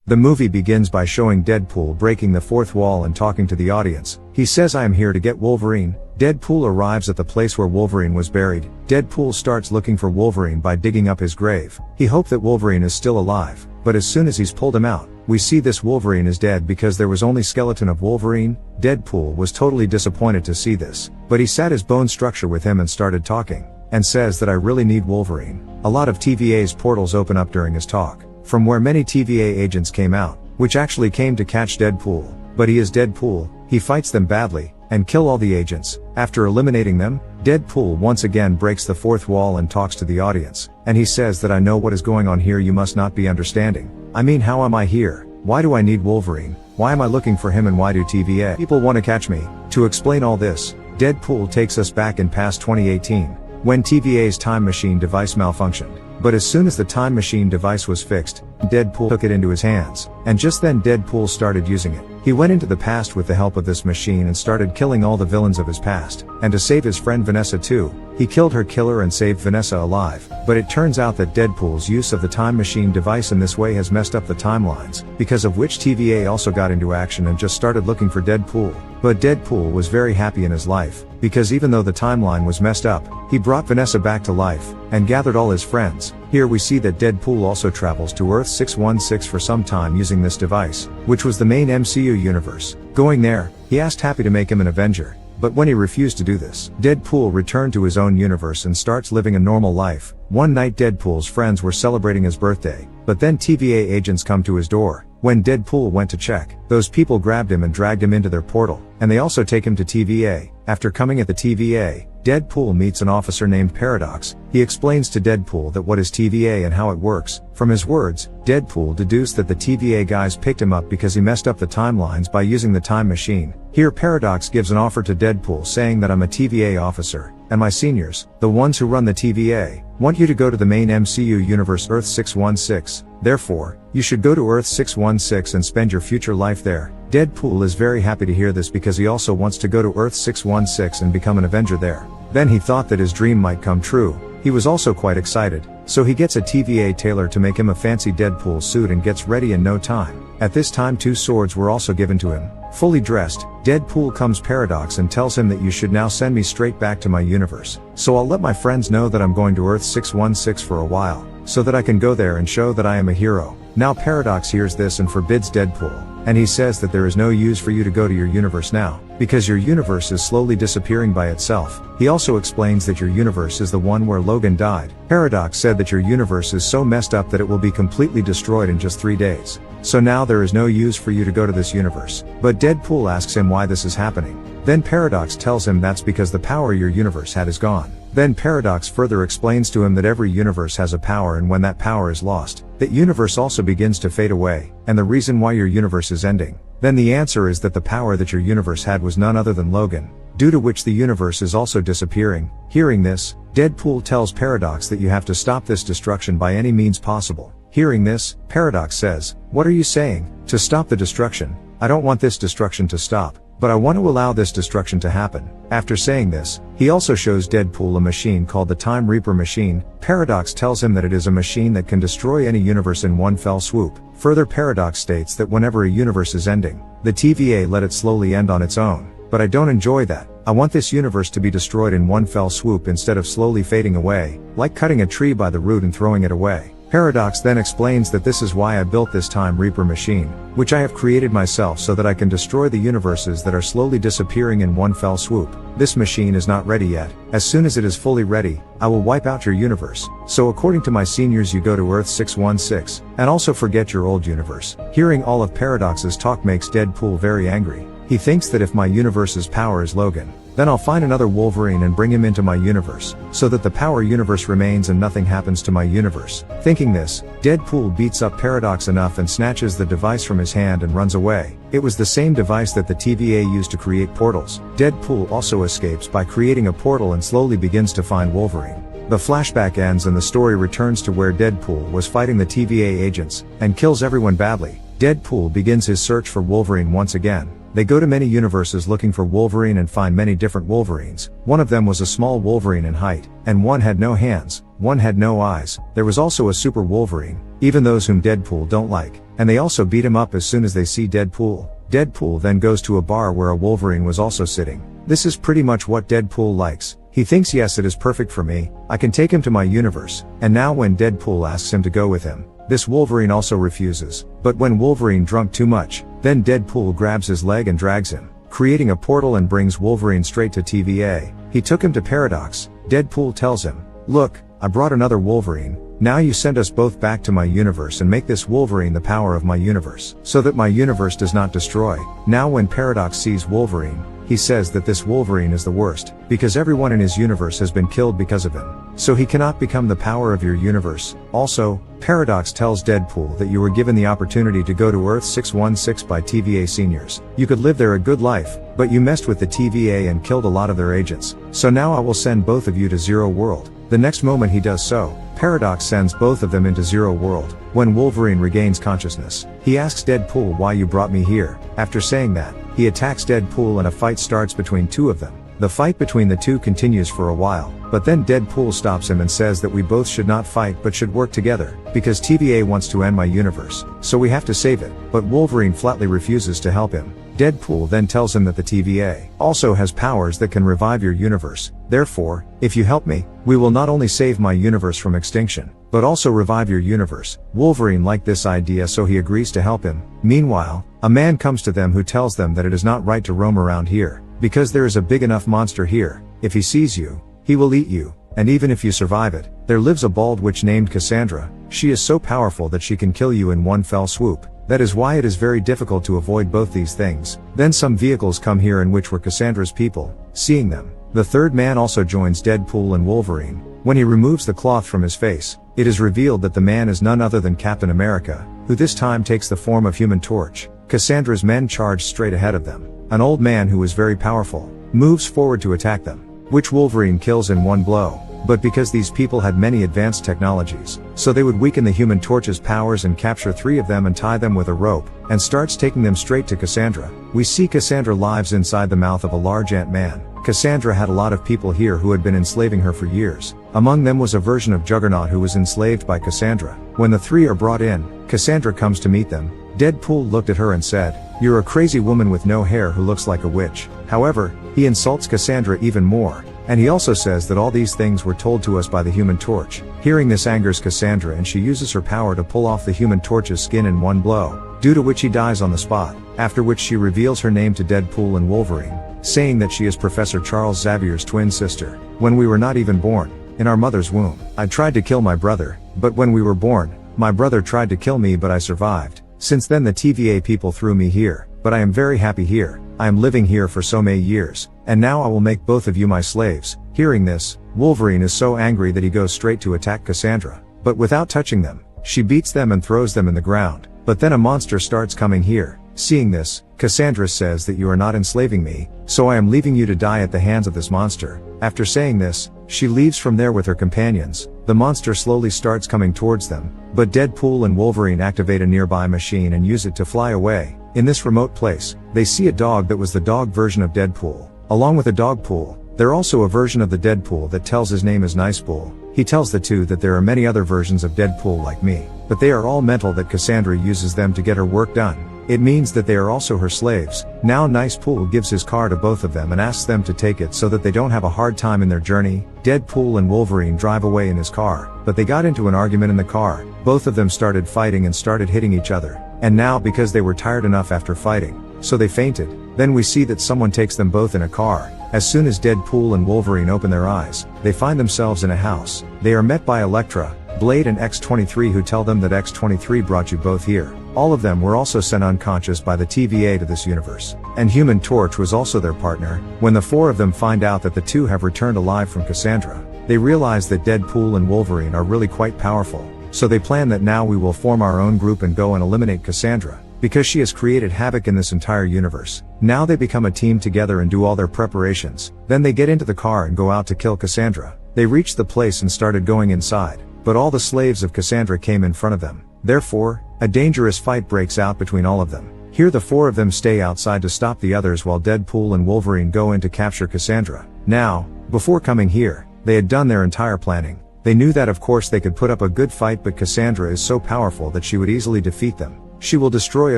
The movie begins by showing Deadpool breaking the fourth wall and talking to the audience. He says, "I am here to get Wolverine." Deadpool arrives at the place where Wolverine was buried. Deadpool starts looking for Wolverine by digging up his grave. He hoped that Wolverine is still alive, but as soon as he's pulled him out, we see this Wolverine is dead because there was only skeleton of Wolverine. Deadpool was totally disappointed to see this, but he sat his bone structure with him and started talking, and says that I really need Wolverine. A lot of TVA's portals open up during his talk, from where many TVA agents came out, which actually came to catch Deadpool. But he is Deadpool, he fights them badly, and kill all the agents. After eliminating them, Deadpool once again breaks the fourth wall and talks to the audience, and he says that I know what is going on here, you must not be understanding. I mean, how am I here? Why do I need Wolverine? Why am I looking for him, and why do TVA people want to catch me? To explain all this, Deadpool takes us back in past 2018, when TVA's time machine device malfunctioned. But as soon as the time machine device was fixed, Deadpool took it into his hands, and just then Deadpool started using it. He went into the past with the help of this machine and started killing all the villains of his past, and to save his friend Vanessa too. He killed her killer and saved Vanessa alive. But it turns out that Deadpool's use of the time machine device in this way has messed up the timelines, because of which TVA also got into action and just started looking for Deadpool. But Deadpool was very happy in his life, because even though the timeline was messed up, he brought Vanessa back to life, and gathered all his friends. Here we see that Deadpool also travels to Earth 616 for some time using this device, which was the main MCU universe. Going there, he asked Happy to make him an Avenger. But when he refused to do this, Deadpool returned to his own universe and starts living a normal life. One night Deadpool's friends were celebrating his birthday, but then TVA agents come to his door. When Deadpool went to check, those people grabbed him and dragged him into their portal, and they also take him to TVA. After coming at the TVA, Deadpool meets an officer named Paradox. He explains to Deadpool that what is TVA and how it works. From his words, Deadpool deduced that the TVA guys picked him up because he messed up the timelines by using the time machine. Here Paradox gives an offer to Deadpool saying that I'm a TVA officer, and my seniors, the ones who run the TVA, want you to go to the main MCU universe Earth 616. Therefore, you should go to Earth 616 and spend your future life there. Deadpool is very happy to hear this because he also wants to go to Earth 616 and become an Avenger there. Then he thought that his dream might come true. He was also quite excited, so he gets a TVA tailor to make him a fancy Deadpool suit and gets ready in no time. At this time 2 swords were also given to him. Fully dressed, Deadpool comes Paradox and tells him that you should now send me straight back to my universe. So I'll let my friends know that I'm going to Earth 616 for a while, so that I can go there and show that I am a hero. Now Paradox hears this and forbids Deadpool, and he says that there is no use for you to go to your universe now, because your universe is slowly disappearing by itself. He also explains that your universe is the one where Logan died. Paradox said that your universe is so messed up that it will be completely destroyed in just 3 days. So now there is no use for you to go to this universe. But Deadpool asks him why this is happening. Then Paradox tells him that's because the power your universe had is gone. Then Paradox further explains to him that every universe has a power, and when that power is lost, that universe also begins to fade away, and the reason why your universe is ending. Then the answer is that the power that your universe had was none other than Logan, due to which the universe is also disappearing. Hearing this, Deadpool tells Paradox that you have to stop this destruction by any means possible. Hearing this, Paradox says, "What are you saying? To stop the destruction? I don't want this destruction to stop, but I want to allow this destruction to happen." After saying this, he also shows Deadpool a machine called the Time Reaper machine. Paradox tells him that it is a machine that can destroy any universe in one fell swoop. Further, Paradox states that whenever a universe is ending, the TVA let it slowly end on its own. But I don't enjoy that. I want this universe to be destroyed in one fell swoop instead of slowly fading away, like cutting a tree by the root and throwing it away. Paradox then explains that this is why I built this Time Reaper machine, which I have created myself so that I can destroy the universes that are slowly disappearing in one fell swoop. This machine is not ready yet. As soon as it is fully ready, I will wipe out your universe. So according to my seniors, you go to Earth 616, and also forget your old universe. Hearing all of Paradox's talk makes Deadpool very angry. He thinks that if my universe's power is Logan, then I'll find another Wolverine and bring him into my universe, so that the power universe remains and nothing happens to my universe. Thinking this, Deadpool beats up Paradox enough and snatches the device from his hand and runs away. It was the same device that the TVA used to create portals. Deadpool also escapes by creating a portal and slowly begins to find Wolverine. The flashback ends and the story returns to where Deadpool was fighting the TVA agents, and kills everyone badly. Deadpool begins his search for Wolverine once again. They go to many universes looking for Wolverine and find many different Wolverines. One of them was a small Wolverine in height, and one had no hands, one had no eyes. There was also a super Wolverine, even those whom Deadpool don't like. and they also beat him up as soon as they see Deadpool. Deadpool then goes to a bar where a Wolverine was also sitting. This is pretty much what Deadpool likes. He thinks, yes, it is perfect for me, I can take him to my universe. And now when Deadpool asks him to go with him, this Wolverine also refuses. But when Wolverine drunk too much, then Deadpool grabs his leg and drags him, creating a portal and brings Wolverine straight to TVA. He took him to Paradox. Deadpool tells him, look, I brought another Wolverine, now you send us both back to my universe and make this Wolverine the power of my universe, so that my universe does not destroy. Now when Paradox sees Wolverine, he says that this Wolverine is the worst, because everyone in his universe has been killed because of him. So he cannot become the power of your universe. Also, Paradox tells Deadpool that you were given the opportunity to go to Earth 616 by TVA seniors. You could live there a good life, but you messed with the TVA and killed a lot of their agents. So now I will send both of you to Zero World. The next moment he does so, Paradox sends both of them into Zero World. When Wolverine regains consciousness, he asks Deadpool why you brought me here. After saying that, he attacks Deadpool and a fight starts between two of them. The fight between the two continues for a while, but then Deadpool stops him and says that we both should not fight but should work together, because TVA wants to end my universe, so we have to save it, but Wolverine flatly refuses to help him. Deadpool then tells him that the TVA also has powers that can revive your universe. Therefore, if you help me, we will not only save my universe from extinction, but also revive your universe. Wolverine liked this idea, so he agrees to help him. Meanwhile, a man comes to them who tells them that it is not right to roam around here, because there is a big enough monster here. If he sees you, he will eat you, and even if you survive it, there lives a bald witch named Cassandra. She is so powerful that she can kill you in one fell swoop. That is why it is very difficult to avoid both these things. Then some vehicles come here in which were Cassandra's people. Seeing them, the third man also joins Deadpool and Wolverine. When he removes the cloth from his face, it is revealed that the man is none other than Captain America, who this time takes the form of Human Torch. Cassandra's men charge straight ahead of them. An old man who is very powerful moves forward to attack them, which Wolverine kills in one blow. But because these people had many advanced technologies, so they would weaken the Human Torch's powers and capture 3 of them and tie them with a rope, and starts taking them straight to Cassandra. We see Cassandra lives inside the mouth of a large ant-man. Cassandra had a lot of people here who had been enslaving her for years. Among them was a version of Juggernaut who was enslaved by Cassandra. When the 3 are brought in, Cassandra comes to meet them. Deadpool looked at her and said, "You're a crazy woman with no hair who looks like a witch." However, he insults Cassandra even more, and he also says that all these things were told to us by the Human Torch. Hearing this angers Cassandra and she uses her power to pull off the Human Torch's skin in one blow, due to which he dies on the spot, after which she reveals her name to Deadpool and Wolverine, saying that she is Professor Charles Xavier's twin sister. When we were not even born, in our mother's womb, I tried to kill my brother, but when we were born, my brother tried to kill me but I survived. Since then the TVA people threw me here, but I am very happy here. I am living here for so many years, and now I will make both of you my slaves. Hearing this, Wolverine is so angry that he goes straight to attack Cassandra, but without touching them, she beats them and throws them in the ground. But then a monster starts coming here. Seeing this, Cassandra says that you are not enslaving me, so I am leaving you to die at the hands of this monster. After saying this, she leaves from there with her companions. The monster slowly starts coming towards them, but Deadpool and Wolverine activate a nearby machine and use it to fly away. In this remote place, they see a dog that was the dog version of Deadpool. Along with a Dogpool, there also a version of the Deadpool that tells his name is Nicepool. He tells the two that there are many other versions of Deadpool like me, but they are all mental, that Cassandra uses them to get her work done. It means that they are also her slaves. Now Nicepool gives his car to both of them and asks them to take it so that they don't have a hard time in their journey. Deadpool and Wolverine drive away in his car, but they got into an argument in the car. Both of them started fighting and started hitting each other. And now because they were tired enough after fighting, so they fainted. Then we see that someone takes them both in a car. As soon as Deadpool and Wolverine open their eyes, they find themselves in a house. They are met by Elektra, Blade and X-23 who tell them that X-23 brought you both here. All of them were also sent unconscious by the TVA to this universe. And Human Torch was also their partner. When the 4 of them find out that the 2 have returned alive from Cassandra, they realize that Deadpool and Wolverine are really quite powerful. So they plan that now we will form our own group and go and eliminate Cassandra, because she has created havoc in this entire universe. Now they become a team together and do all their preparations. Then they get into the car and go out to kill Cassandra. They reached the place and started going inside, but all the slaves of Cassandra came in front of them. Therefore, a dangerous fight breaks out between all of them. Here the 4 of them stay outside to stop the others while Deadpool and Wolverine go in to capture Cassandra. Now, before coming here, they had done their entire planning. They knew that of course they could put up a good fight, but Cassandra is so powerful that she would easily defeat them. She will destroy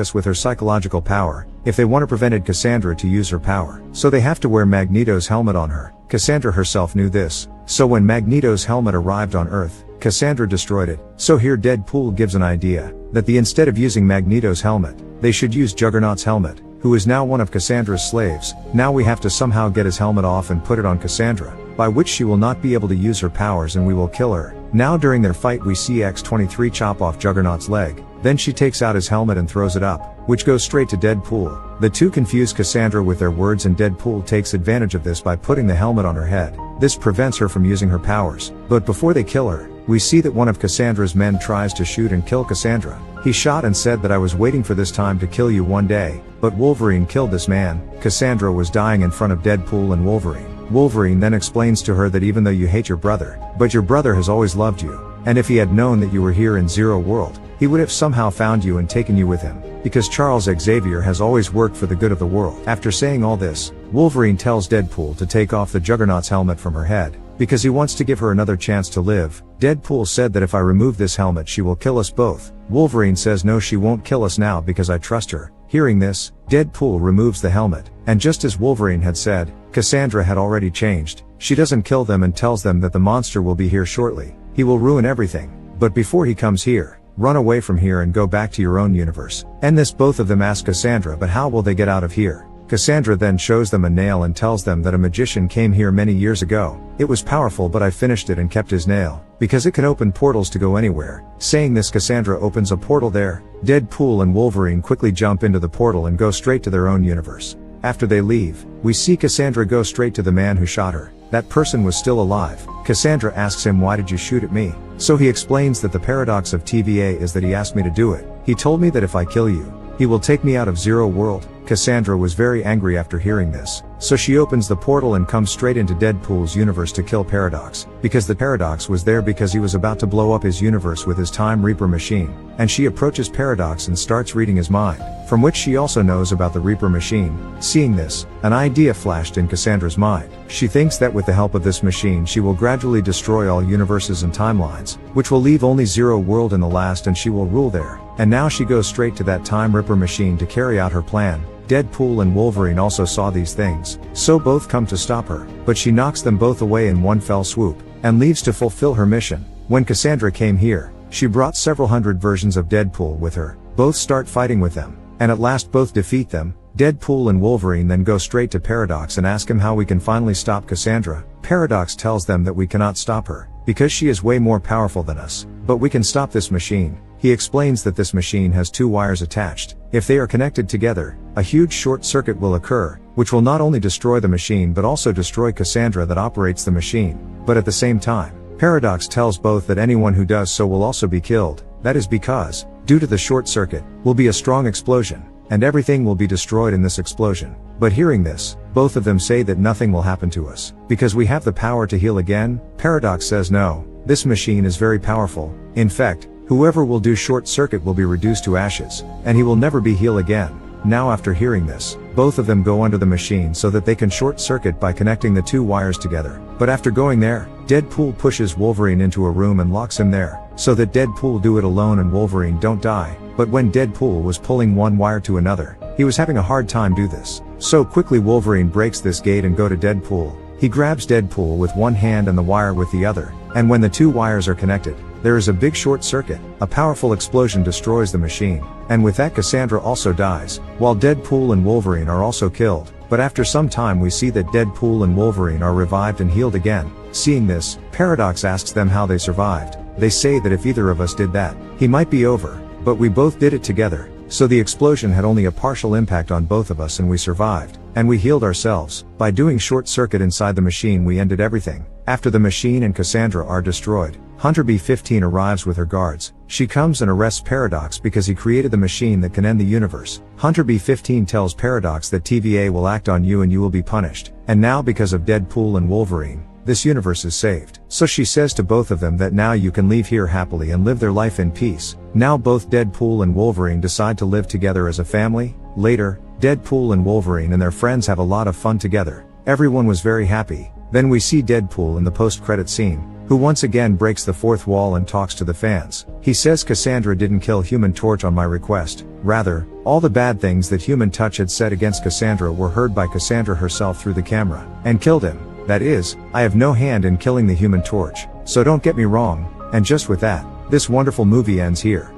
us with her psychological power, if they want to prevent Cassandra to use her power. So they have to wear Magneto's helmet on her. Cassandra herself knew this. So when Magneto's helmet arrived on Earth, Cassandra destroyed it. So here Deadpool gives an idea, that instead of using Magneto's helmet, they should use Juggernaut's helmet, who is now one of Cassandra's slaves. Now we have to somehow get his helmet off and put it on Cassandra, by which she will not be able to use her powers and we will kill her. Now during their fight we see X-23 chop off Juggernaut's leg, then she takes out his helmet and throws it up, which goes straight to Deadpool. The two confuse Cassandra with their words and Deadpool takes advantage of this by putting the helmet on her head. This prevents her from using her powers. But before they kill her, we see that one of Cassandra's men tries to shoot and kill Cassandra. He shot and said that I was waiting for this time to kill you one day, but Wolverine killed this man. Cassandra was dying in front of Deadpool and Wolverine. Wolverine then explains to her that even though you hate your brother, but your brother has always loved you, and if he had known that you were here in Zero World, he would have somehow found you and taken you with him, because Charles Xavier has always worked for the good of the world. After saying all this, Wolverine tells Deadpool to take off the Juggernaut's helmet from her head, because he wants to give her another chance to live. Deadpool said that if I remove this helmet she will kill us both. Wolverine says no, she won't kill us now because I trust her. Hearing this, Deadpool removes the helmet, and just as Wolverine had said, Cassandra had already changed. She doesn't kill them and tells them that the monster will be here shortly. He will ruin everything. But before he comes here, run away from here and go back to your own universe. And this both of them ask Cassandra, but how will they get out of here? Cassandra then shows them a nail and tells them that a magician came here many years ago. It was powerful, but I finished it and kept his nail, because it can open portals to go anywhere. Saying this, Cassandra opens a portal there. Deadpool and Wolverine quickly jump into the portal and go straight to their own universe. After they leave, we see Cassandra go straight to the man who shot her. That person was still alive. Cassandra asks him, why did you shoot at me? So he explains that the paradox of TVA is that he asked me to do it. He told me that if I kill you, he will take me out of Zero World. Cassandra was very angry after hearing this, so she opens the portal and comes straight into Deadpool's universe to kill Paradox, because the Paradox was there because he was about to blow up his universe with his Time Reaper machine, and she approaches Paradox and starts reading his mind, from which she also knows about the Reaper machine. Seeing this, an idea flashed in Cassandra's mind. She thinks that with the help of this machine she will gradually destroy all universes and timelines, which will leave only Zero World in the last, and she will rule there. And now she goes straight to that Time Ripper machine to carry out her plan. Deadpool and Wolverine also saw these things, so both come to stop her, but she knocks them both away in one fell swoop, and leaves to fulfill her mission. When Cassandra came here, she brought several hundred versions of Deadpool with her. Both start fighting with them, and at last both defeat them. Deadpool and Wolverine then go straight to Paradox and ask him how we can finally stop Cassandra. Paradox tells them that we cannot stop her, because she is way more powerful than us, but we can stop this machine. He explains that this machine has two wires attached. If they are connected together, a huge short circuit will occur, which will not only destroy the machine but also destroy Cassandra that operates the machine. But at the same time, Paradox tells both that anyone who does so will also be killed. That is because, due to the short circuit, will be a strong explosion, and everything will be destroyed in this explosion. But hearing this, both of them say that nothing will happen to us, because we have the power to heal again. Paradox says no, this machine is very powerful. In fact, whoever will do short circuit will be reduced to ashes, and he will never be healed again. Now after hearing this, both of them go under the machine so that they can short circuit by connecting the two wires together. But after going there, Deadpool pushes Wolverine into a room and locks him there, so that Deadpool do it alone and Wolverine don't die. But when Deadpool was pulling one wire to another, he was having a hard time do this. So quickly Wolverine breaks this gate and go to Deadpool. He grabs Deadpool with one hand and the wire with the other, and when the two wires are connected, there is a big short circuit. A powerful explosion destroys the machine, and with that Cassandra also dies, while Deadpool and Wolverine are also killed. But after some time we see that Deadpool and Wolverine are revived and healed again. Seeing this, Paradox asks them how they survived. They say that if either of us did that, he might be over, but we both did it together, so the explosion had only a partial impact on both of us and we survived, and we healed ourselves. By doing short circuit inside the machine we ended everything. After the machine and Cassandra are destroyed, Hunter B-15 arrives with her guards. She comes and arrests Paradox because he created the machine that can end the universe. Hunter B-15 tells Paradox that TVA will act on you and you will be punished. And now because of Deadpool and Wolverine, this universe is saved. So she says to both of them that now you can leave here happily and live their life in peace. Now both Deadpool and Wolverine decide to live together as a family. Later, Deadpool and Wolverine and their friends have a lot of fun together. Everyone was very happy. Then we see Deadpool in the post-credit scene. who once again breaks the fourth wall and talks to the fans. He says Cassandra didn't kill Human Torch on my request, rather, all the bad things that Human Touch had said against Cassandra were heard by Cassandra herself through the camera, and killed him. That is, I have no hand in killing the Human Torch, so don't get me wrong. And just with that, this wonderful movie ends here.